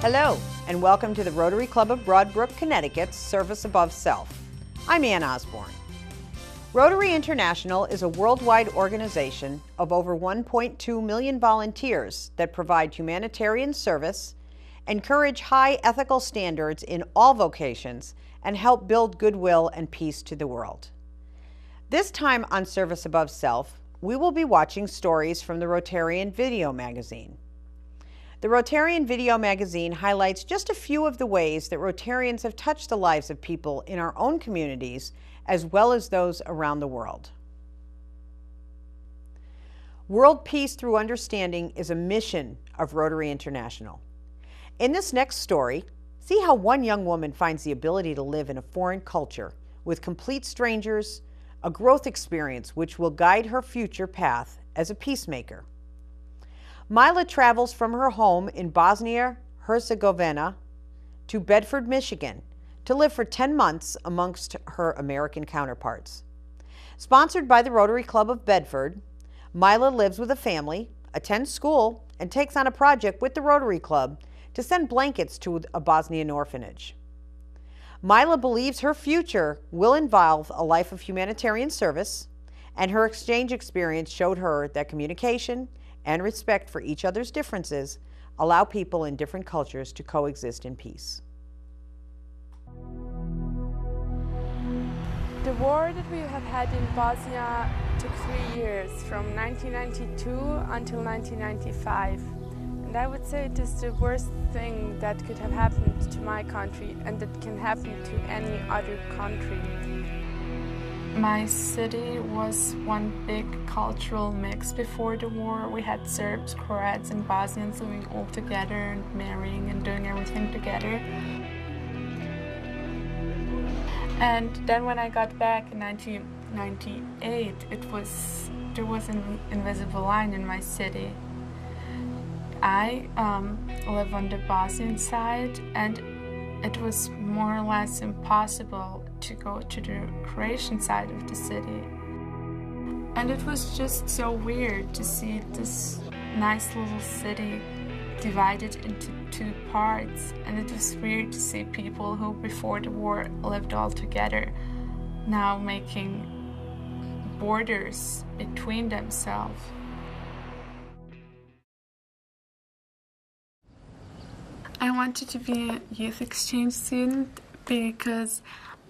Hello, and welcome to the Rotary Club of Broadbrook, Connecticut's Service Above Self. I'm Ann Osborne. Rotary International is a worldwide organization of over 1.2 million volunteers that provide humanitarian service, encourage high ethical standards in all vocations, and help build goodwill and peace to the world. This time on Service Above Self, we will be watching stories from the Rotarian video magazine. The Rotarian video magazine highlights just a few of the ways that Rotarians have touched the lives of people in our own communities as well as those around the world. World peace through understanding is a mission of Rotary International. In this next story, see how one young woman finds the ability to live in a foreign culture with complete strangers, a growth experience which will guide her future path as a peacemaker. Mila travels from her home in Bosnia-Herzegovina to Bedford, Michigan, to live for 10 months amongst her American counterparts. Sponsored by the Rotary Club of Bedford, Mila lives with a family, attends school, and takes on a project with the Rotary Club to send blankets to a Bosnian orphanage. Mila believes her future will involve a life of humanitarian service, and her exchange experience showed her that communication and respect for each other's differences allow people in different cultures to coexist in peace. The war that we have had in Bosnia took 3 years, from 1992 until 1995. And I would say it is the worst thing that could have happened to my country and that can happen to any other country. My city was one big cultural mix before the war. We had Serbs, Croats, and Bosnians living all together and marrying and doing everything together. And then when I got back in 1998, there was an invisible line in my city. I live on the Bosnian side, and it was more or less impossible to go to the Croatian side of the city. And it was just so weird to see this nice little city divided into 2 parts. And it was weird to see people who before the war lived all together now making borders between themselves. I wanted to be a youth exchange student because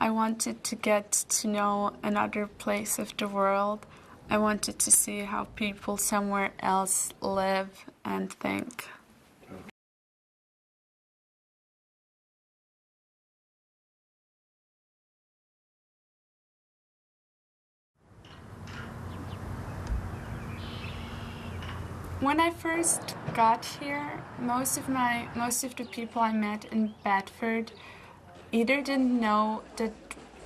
I wanted to get to know another place of the world. I wanted to see how people somewhere else live and think. When I first got here, most of the people I met in Bedford either didn't know that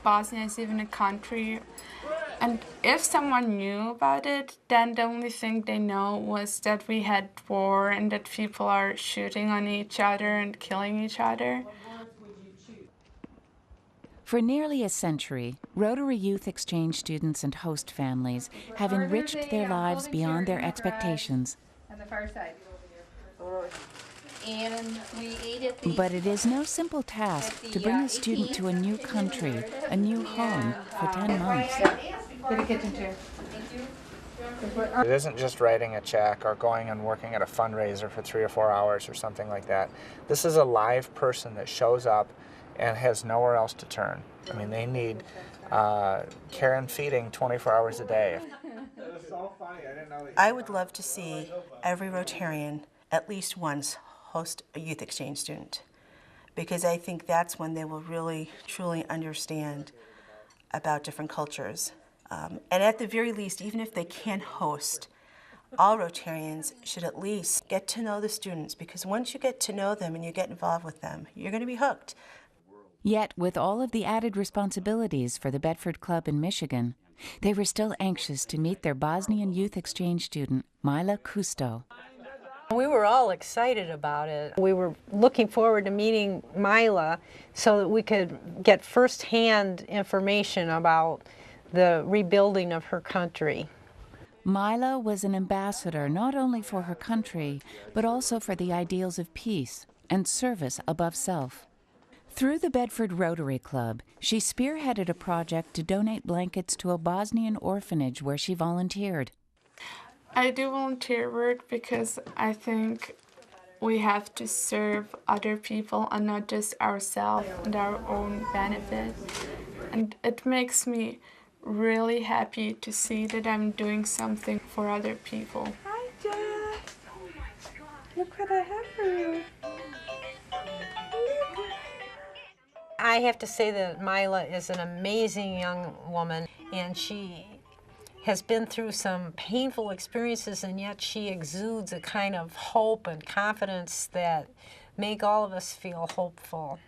Bosnia is even a country, and if someone knew about it, then the only thing they know was that we had war and that people are shooting on each other and killing each other. For nearly a century, Rotary Youth Exchange students and host families have enriched their lives beyond their expectations. On the far side. And we ate at the... But it is no simple task to bring a student to a new country, a new home, for 10 months. Get a kitchen chair. It isn't just writing a check or going and working at a fundraiser for 3 or 4 hours or something like that. This is a live person that shows up and has nowhere else to turn. I mean, they need care and feeding 24 hours a day. I would love to see every Rotarian at least once host a youth exchange student, because I think that's when they will really, truly understand about different cultures. And at the very least, even if they can't host, all Rotarians should at least get to know the students, because once you get to know them and you get involved with them, you're going to be hooked. Yet, with all of the added responsibilities for the Bedford Club in Michigan, they were still anxious to meet their Bosnian youth exchange student, Mila Kusto. We were all excited about it. We were looking forward to meeting Mila so that we could get firsthand information about the rebuilding of her country. Mila was an ambassador not only for her country, but also for the ideals of peace, and service above self. Through the Bedford Rotary Club, she spearheaded a project to donate blankets to a Bosnian orphanage where she volunteered. I do volunteer work because I think we have to serve other people and not just ourselves and our own benefit. And it makes me really happy to see that I'm doing something for other people. Hi, Jess. Look what I have for you. I have to say that Mila is an amazing young woman, and she has been through some painful experiences, and yet she exudes a kind of hope and confidence that make all of us feel hopeful.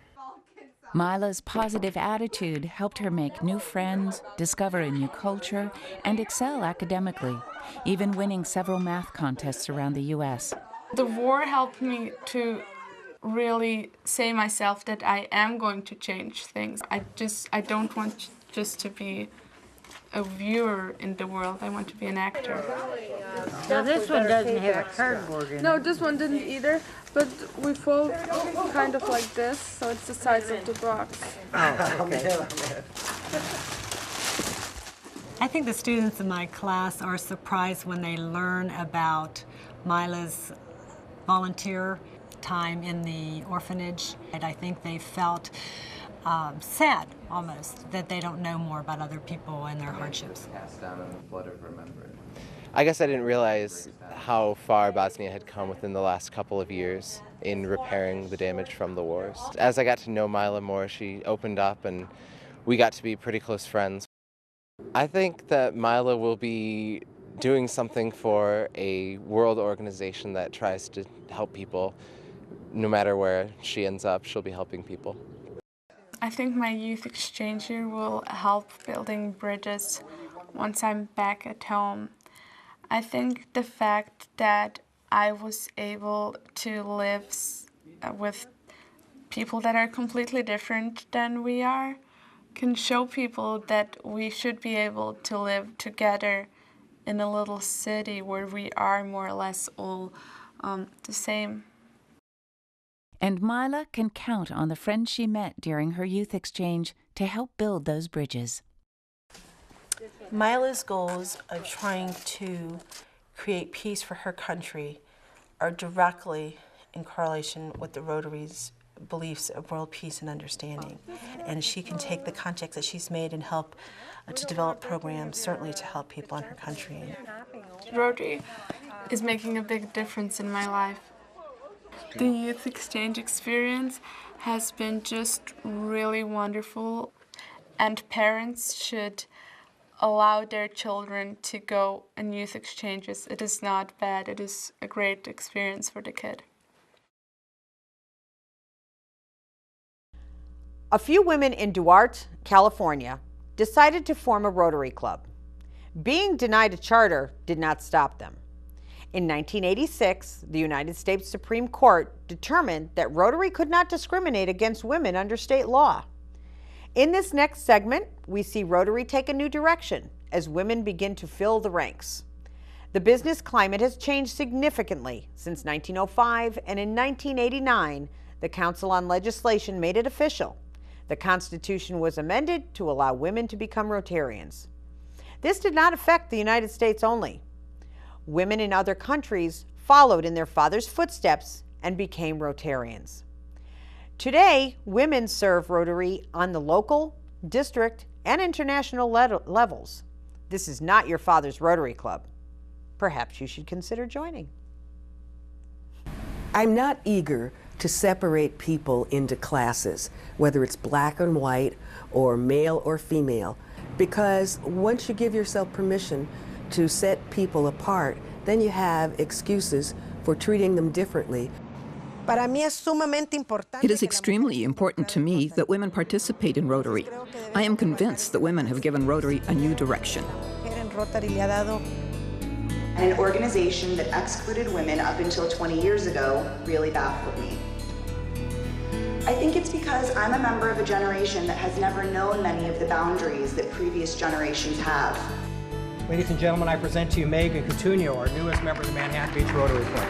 Mila's positive attitude helped her make new friends, discover a new culture, and excel academically, even winning several math contests around the U.S. The war helped me to really say myself that I am going to change things. I don't want just to be a viewer in the world. I want to be an actor. Now this one doesn't have a cardboard in it. No, this one didn't either, but we fold kind of like this, so it's the size of the box. Oh, okay. I think the students in my class are surprised when they learn about Mila's volunteer time in the orphanage. And I think they felt sad, almost, that they don't know more about other people and their hardships. I guess I didn't realize how far Bosnia had come within the last couple of years in repairing the damage from the wars. As I got to know Mila more, she opened up and we got to be pretty close friends. I think that Mila will be doing something for a world organization that tries to help people. No matter where she ends up, she'll be helping people. I think my youth exchange here will help building bridges once I'm back at home. I think the fact that I was able to live with people that are completely different than we are can show people that we should be able to live together in a little city where we are more or less all the same. And Mila can count on the friends she met during her youth exchange to help build those bridges. Mila's goals of trying to create peace for her country are directly in correlation with the Rotary's beliefs of world peace and understanding. And she can take the contacts that she's made and help to develop programs, certainly to help people in her country. Rotary is making a big difference in my life. The youth exchange experience has been just really wonderful, and parents should allow their children to go on youth exchanges. It is not bad. It is a great experience for the kid. A few women in Duarte, California, decided to form a Rotary Club. Being denied a charter did not stop them. In 1986, the United States Supreme Court determined that Rotary could not discriminate against women under state law. In this next segment, we see Rotary take a new direction as women begin to fill the ranks. The business climate has changed significantly since 1905, and in 1989, the Council on Legislation made it official. The Constitution was amended to allow women to become Rotarians. This did not affect the United States only. Women in other countries followed in their fathers' footsteps and became Rotarians. Today, women serve Rotary on the local, district, and international levels. This is not your father's Rotary Club. Perhaps you should consider joining. I'm not eager to separate people into classes, whether it's black and white or male or female, because once you give yourself permission to set people apart, then you have excuses for treating them differently. It is extremely important to me that women participate in Rotary. I am convinced that women have given Rotary a new direction. An organization that excluded women up until 20 years ago really baffled me. I think it's because I'm a member of a generation that has never known many of the boundaries that previous generations have. Ladies and gentlemen, I present to you Megan Coutinho, our newest member of the Manhattan Beach Rotary Club.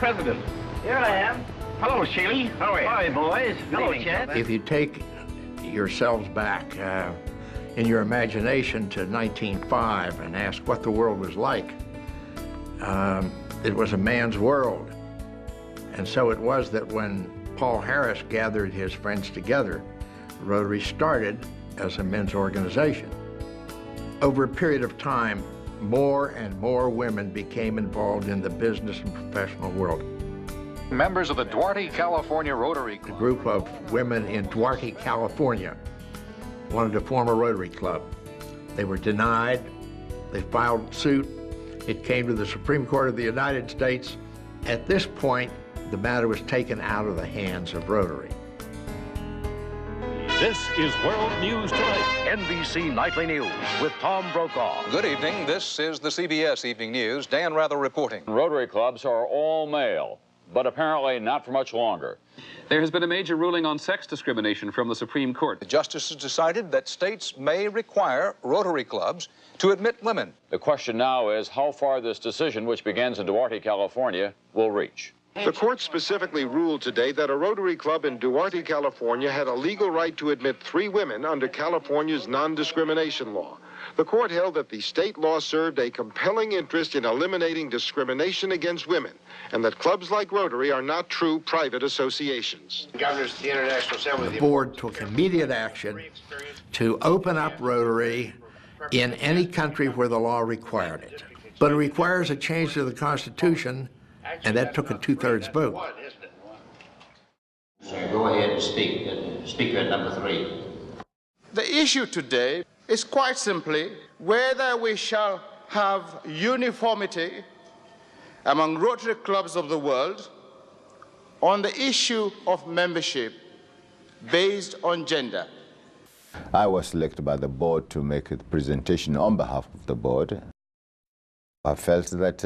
president. Here I am. Hello, Sheely. How are you? Hi, boys. Hello, Chad. If you take yourselves back in your imagination to 1905 and ask what the world was like, it was a man's world. And so it was that when Paul Harris gathered his friends together, Rotary started as a men's organization. Over a period of time, more and more women became involved in the business and professional world. Members of the Duarte, California Rotary Club. A group of women in Duarte, California wanted to form a Rotary Club. They were denied. They filed suit. It came to the Supreme Court of the United States. At this point, the matter was taken out of the hands of Rotary. This is World News Tonight. NBC Nightly News with Tom Brokaw. Good evening. This is the CBS Evening News. Dan Rather reporting. Rotary clubs are all male, but apparently not for much longer. There has been a major ruling on sex discrimination from the Supreme Court. The justices decided that states may require Rotary clubs to admit women. The question now is how far this decision, which begins in Duarte, California, will reach. The court specifically ruled today that a Rotary Club in Duarte, California had a legal right to admit 3 women under California's non-discrimination law. The court held that the state law served a compelling interest in eliminating discrimination against women, and that clubs like Rotary are not true private associations. The board took immediate action to open up Rotary in any country where the law required it. But it requires a change to the Constitution, and that took a 2/3 vote. So go ahead and speak. Speaker number 3. The issue today is quite simply whether we shall have uniformity among Rotary clubs of the world on the issue of membership based on gender. I was selected by the board to make a presentation on behalf of the board. I felt that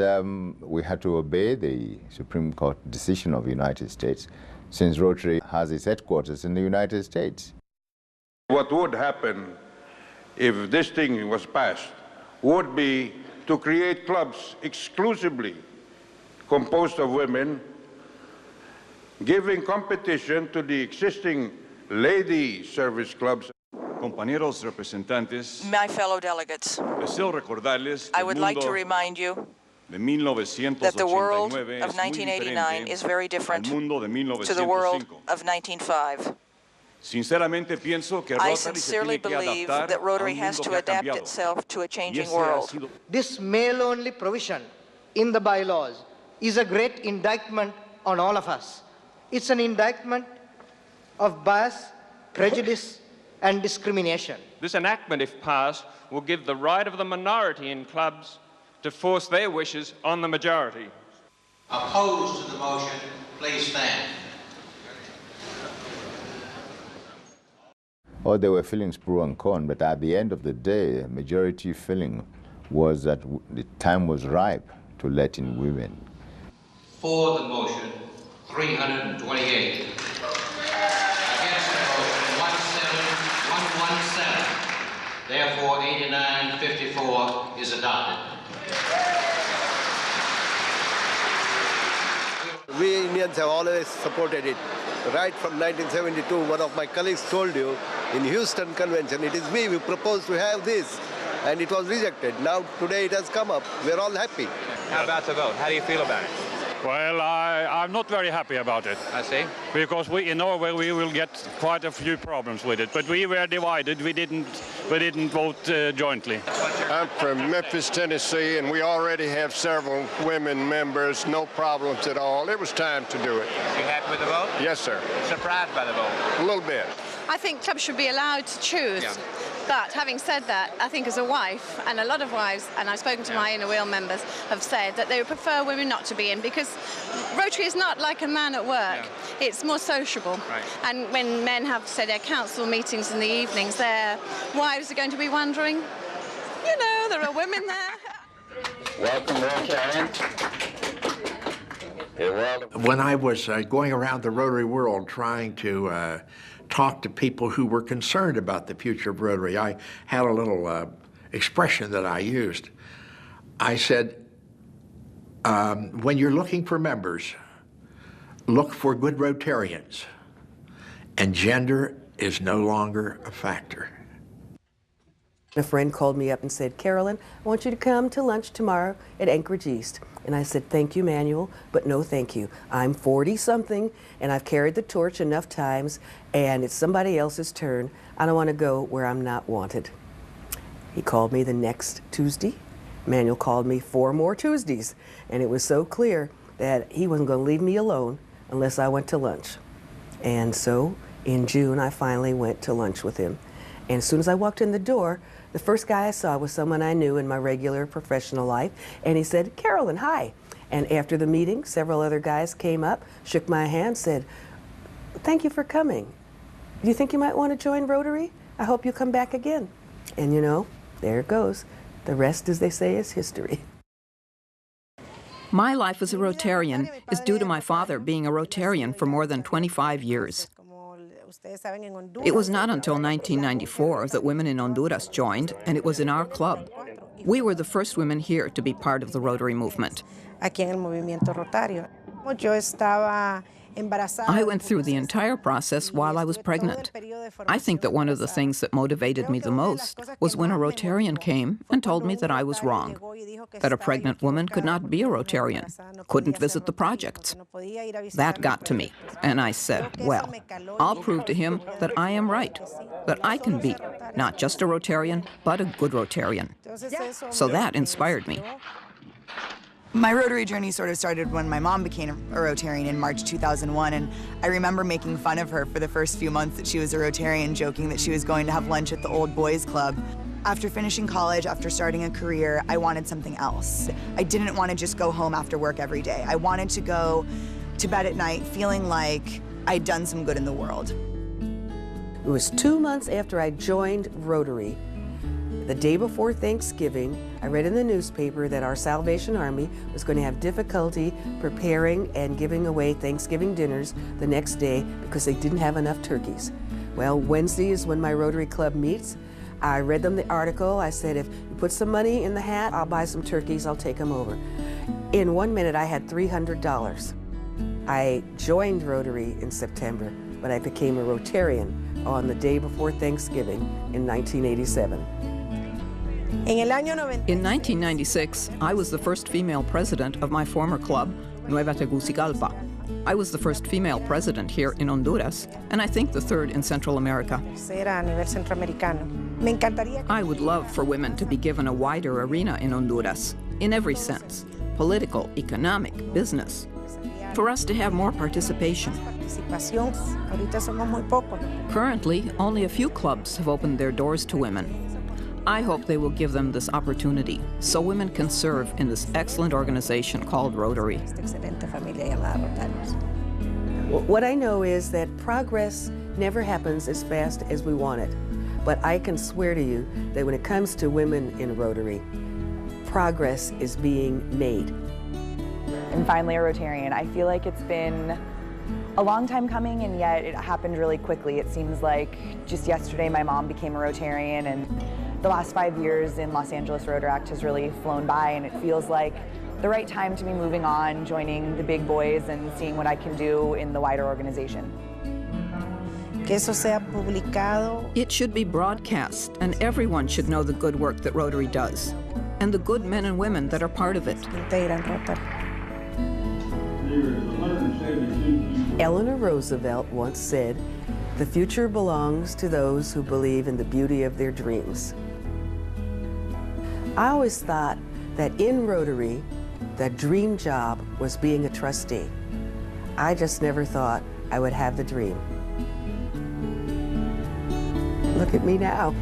we had to obey the Supreme Court decision of the United States, since Rotary has its headquarters in the United States. What would happen if this thing was passed would be to create clubs exclusively composed of women, giving competition to the existing lady service clubs. Compañeros representantes, my fellow delegates, deseo recordarles I would like to remind you that the world of 1989 is very different to the world of 1905. I sincerely believe that Rotary has to adapt itself to a changing world. This male-only provision in the bylaws is a great indictment on all of us. It's an indictment of bias, prejudice, and discrimination. This enactment, if passed, will give the right of the minority in clubs to force their wishes on the majority. Opposed to the motion, please stand. Oh, there were feelings pro and con, but at the end of the day, the majority feeling was that the time was ripe to let in women. For the motion, 328. Against the motion, 117. Therefore, 89-54 is adopted. We Indians have always supported it. Right from 1972, one of my colleagues told you in Houston Convention, it is we who proposed to have this, and it was rejected. Now, today it has come up. We're all happy. How about the vote? How do you feel about it? Well, I'm not very happy about it. I see. Because in Norway we will get quite a few problems with it. But we were divided. We didn't vote jointly. I'm from Memphis, Tennessee, and we already have several women members. No problems at all. It was time to do it. You happy with the vote? Yes, sir. Surprised by the vote? A little bit. I think clubs should be allowed to choose. Yeah. But having said that, I think as a wife, and a lot of wives, and I've spoken to my Inner Wheel members, have said that they would prefer women not to be in, because Rotary is not like a man at work. Yeah. It's more sociable. Right. And when men have, say, their council meetings in the evenings, their wives are going to be wondering, you know, there are women there. Welcome, Rotarian. When I was going around the Rotary world trying to talk to people who were concerned about the future of Rotary, I had a little expression that I used. I said, when you're looking for members, look for good Rotarians, and gender is no longer a factor. A friend called me up and said, Carolyn, I want you to come to lunch tomorrow at Anchorage East. And I said, thank you, Manuel, but no thank you. I'm 40-something, and I've carried the torch enough times, and it's somebody else's turn. I don't want to go where I'm not wanted. He called me the next Tuesday. Manuel called me 4 more Tuesdays, and it was so clear that he wasn't going to leave me alone unless I went to lunch. And so in June, I finally went to lunch with him. And as soon as I walked in the door, the first guy I saw was someone I knew in my regular professional life, and he said, Carolyn, hi. And after the meeting, several other guys came up, shook my hand, said, thank you for coming. Do you think you might want to join Rotary? I hope you come back again. And you know, there it goes. The rest, as they say, is history. My life as a Rotarian is due to my father being a Rotarian for more than 25 years. It was not until 1994 that women in Honduras joined, and it was in our club. We were the first women here to be part of the Rotary movement. I went through the entire process while I was pregnant. I think that one of the things that motivated me the most was when a Rotarian came and told me that I was wrong, that a pregnant woman could not be a Rotarian, couldn't visit the projects. That got to me, and I said, well, I'll prove to him that I am right, that I can be not just a Rotarian, but a good Rotarian. So that inspired me. My Rotary journey sort of started when my mom became a Rotarian in March 2001, and I remember making fun of her for the first few months that she was a Rotarian, joking that she was going to have lunch at the Old Boys Club. After finishing college, after starting a career, I wanted something else. I didn't want to just go home after work every day. I wanted to go to bed at night feeling like I'd done some good in the world. It was 2 months after I joined Rotary. The day before Thanksgiving, I read in the newspaper that our Salvation Army was going to have difficulty preparing and giving away Thanksgiving dinners the next day because they didn't have enough turkeys. Well, Wednesday is when my Rotary Club meets. I read them the article. I said, if you put some money in the hat, I'll buy some turkeys, I'll take them over. In 1 minute, I had $300. I joined Rotary in September, but I became a Rotarian on the day before Thanksgiving in 1987. In 1996, I was the first female president of my former club, Nueva Tegucigalpa. I was the first female president here in Honduras, and I think the third in Central America. I would love for women to be given a wider arena in Honduras, in every sense, political, economic, business, for us to have more participation. Currently, only a few clubs have opened their doors to women. I hope they will give them this opportunity so women can serve in this excellent organization called Rotary. What I know is that progress never happens as fast as we want it. But I can swear to you that when it comes to women in Rotary, progress is being made. I'm finally a Rotarian. I feel like it's been a long time coming, and yet it happened really quickly. It seems like just yesterday my mom became a Rotarian, and the last 5 years in Los Angeles Rotaract has really flown by, and it feels like the right time to be moving on, joining the big boys, and seeing what I can do in the wider organization. It should be broadcast, and everyone should know the good work that Rotary does, and the good men and women that are part of it. Eleanor Roosevelt once said, "The future belongs to those who believe in the beauty of their dreams." I always thought that in Rotary, the dream job was being a trustee. I just never thought I would have the dream. Look at me now.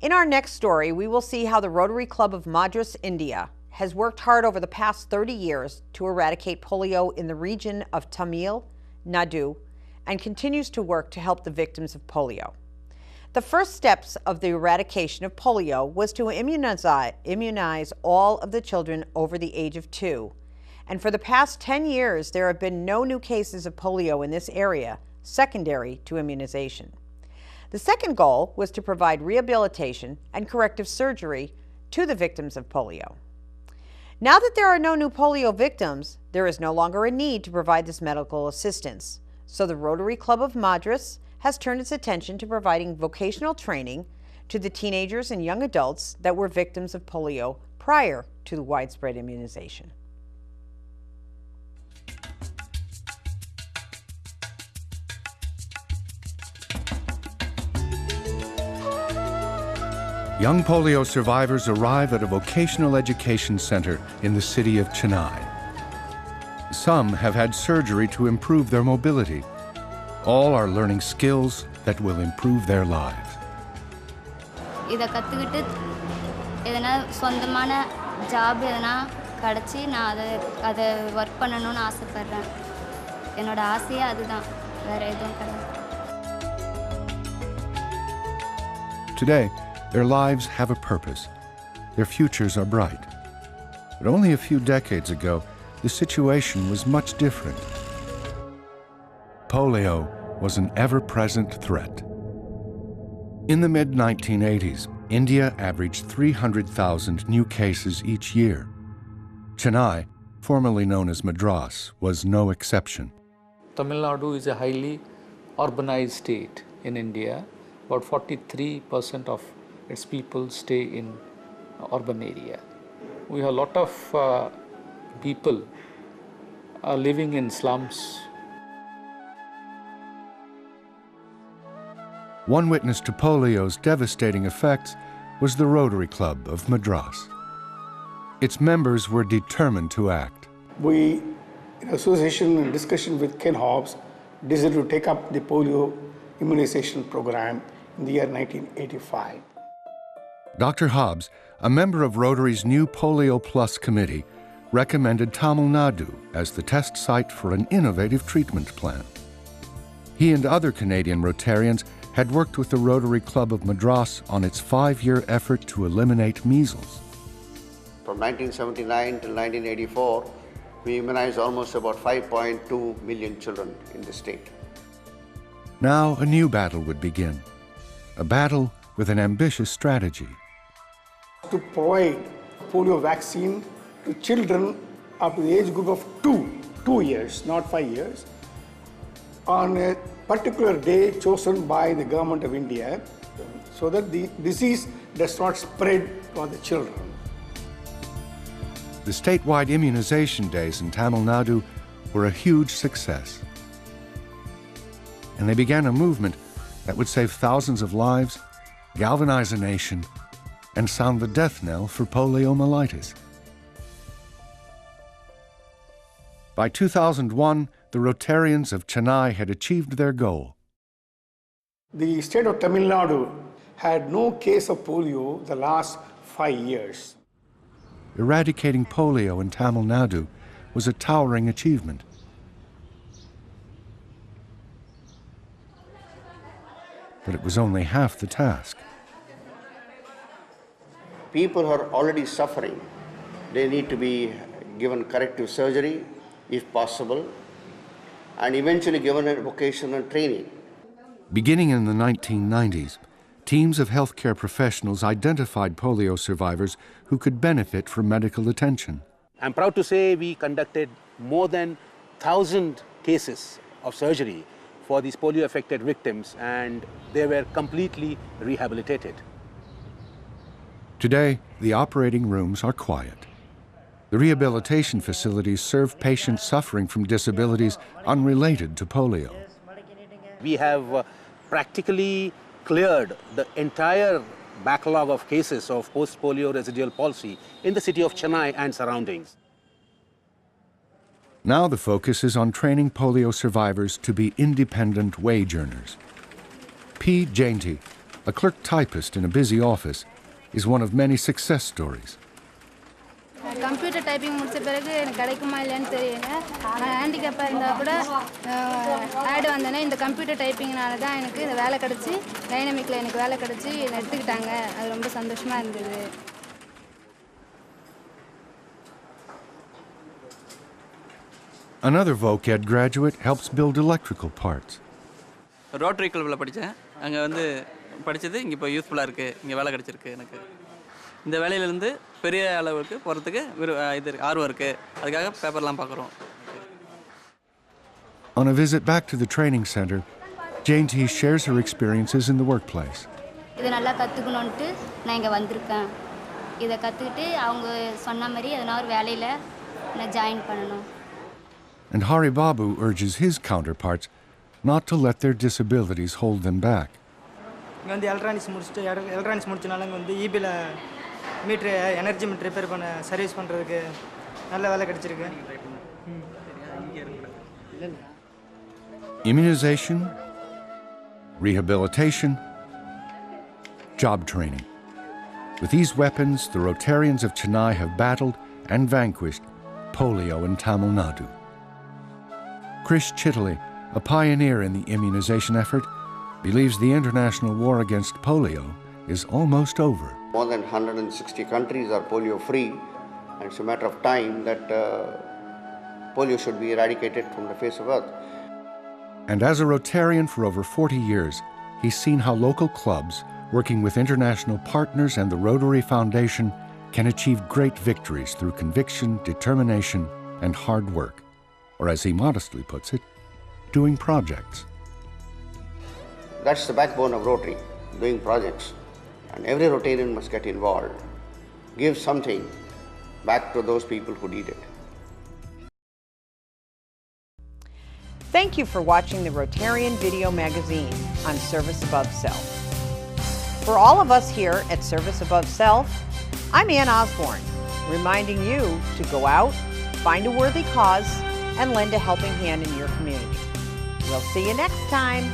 In our next story, we will see how the Rotary Club of Madras, India, has worked hard over the past 30 years to eradicate polio in the region of Tamil Nadu and continues to work to help the victims of polio. The first steps of the eradication of polio was to immunize all of the children over the age of 2. And for the past 10 years, there have been no new cases of polio in this area, secondary to immunization. The second goal was to provide rehabilitation and corrective surgery to the victims of polio. Now that there are no new polio victims, there is no longer a need to provide this medical assistance. So the Rotary Club of Madras has turned its attention to providing vocational training to the teenagers and young adults that were victims of polio prior to the widespread immunization. Young polio survivors arrive at a vocational education center in the city of Chennai. Some have had surgery to improve their mobility. All are learning skills that will improve their lives. இத கத்துக்கிட்டு எதனா சொந்தமான job எதனா கிடைச்சி நான் அதை work பண்ணணும்னு ஆசைப்படுறேன். என்னோட ஆசையே அதுதான். வேற எதுவும் கிடையாது. Today, their lives have a purpose. Their futures are bright. But only a few decades ago, the situation was much different. Polio was an ever-present threat. In the mid-1980s, India averaged 300,000 new cases each year. Chennai, formerly known as Madras, was no exception. Tamil Nadu is a highly urbanized state in India. About 43% of its people stay in urban area. We have a lot of people living in slums. One witness to polio's devastating effects was the Rotary Club of Madras. Its members were determined to act. We, in association and discussion with Ken Hobbs, decided to take up the polio immunization program in the year 1985. Dr. Hobbs, a member of Rotary's new Polio Plus committee, recommended Tamil Nadu as the test site for an innovative treatment plan. He and other Canadian Rotarians had worked with the Rotary Club of Madras on its 5-year effort to eliminate measles. From 1979 till 1984, we immunized almost about 5.2 million children in the state. Now a new battle would begin, a battle with an ambitious strategy. To provide polio vaccine to children up to the age group of 2 years, not 5 years, on a particular day chosen by the government of India, so that the disease does not spread to the children. The statewide immunization days in Tamil Nadu were a huge success. And they began a movement that would save thousands of lives, galvanize a nation, and sound the death knell for poliomyelitis. By 2001, the Rotarians of Chennai had achieved their goal. The state of Tamil Nadu had no case of polio the last 5 years. Eradicating polio in Tamil Nadu was a towering achievement. But it was only half the task. People who are already suffering, they need to be given corrective surgery, if possible, and eventually given a vocational training. Beginning in the 1990s, teams of healthcare professionals identified polio survivors who could benefit from medical attention. I'm proud to say we conducted more than 1,000 cases of surgery for these polio-affected victims, and they were completely rehabilitated. Today, the operating rooms are quiet. The rehabilitation facilities serve patients suffering from disabilities unrelated to polio. We have practically cleared the entire backlog of cases of post-polio residual palsy in the city of Chennai and surroundings. Now the focus is on training polio survivors to be independent wage earners. P. Jainty, a clerk typist in a busy office, is one of many success stories. Computer computer typing முடிச்ச பிறகு எனக்கு கிடைக்குமா இல்லையான்னு தெரியல. நான் ஹேண்டிகேப்பாக இருந்தால் கூட ஆடு வந்தோடனே இந்த கம்ப்யூட்டர் டைப்பிங்னால தான் எனக்கு இந்த வேலை கிடச்சி, டைனமிக்கில் எனக்கு வேலை கிடச்சி எடுத்துக்கிட்டாங்க. அது ரொம்ப சந்தோஷமாக இருந்தது. Another VOCED graduate helps build electrical parts. Rotary கிளப்பில் படித்தேன். அங்கே வந்து படித்தது இங்கே இப்போ யூஸ்ஃபுல்லாக இருக்குது. இங்கே வேலை கிடச்சிருக்கு எனக்கு. இந்த வேலையிலேருந்து பெரிய அளவுக்கு போகிறதுக்கு இது ஆர்வம் இருக்குது. அதுக்காக பேப்பர்லாம் பார்க்குறோம். On a visit back to the training center, Jane T. shares her experiences in the workplace. இதை நல்லா கற்றுக்கணுன்ட்டு நான் இங்கே வந்திருக்கேன். இதை கற்றுக்கிட்டு அவங்க சொன்ன மாதிரி எதனா ஒரு வேலையில் நான் ஜாயின் பண்ணணும். And Hari Babu urges his counterparts not to let their disabilities hold them back. இங்கே வந்து எலக்ட்ரானிக்ஸ் முடிச்சனால இங்கே வந்து ஈபியில் மீட்ரு எனர்ஜி மீட்ரு ரிப்பேர் பண்ண சர்வீஸ் பண்ணுறதுக்கு நல்ல வேலை கிடச்சிருக்கு. Immunization, rehabilitation, job training. With these weapons, the Rotarians of Chennai have battled and vanquished polio in Tamil Nadu. Chris Chitali, a pioneer in the immunization effort, believes the international war against polio is almost over. More than 160 countries are polio-free, and it's a matter of time that polio should be eradicated from the face of earth. And as a Rotarian for over 40 years, he's seen how local clubs, working with international partners and the Rotary Foundation, can achieve great victories through conviction, determination, and hard work. Or as he modestly puts it, doing projects. That's the backbone of Rotary, doing projects. And every Rotarian must get involved, give something back to those people who need it. Thank you for watching the Rotarian Video Magazine on Service Above Self. For all of us here at Service Above Self, I'm Ann Osborne, reminding you to go out, find a worthy cause, and lend a helping hand in your community. We'll see you next time.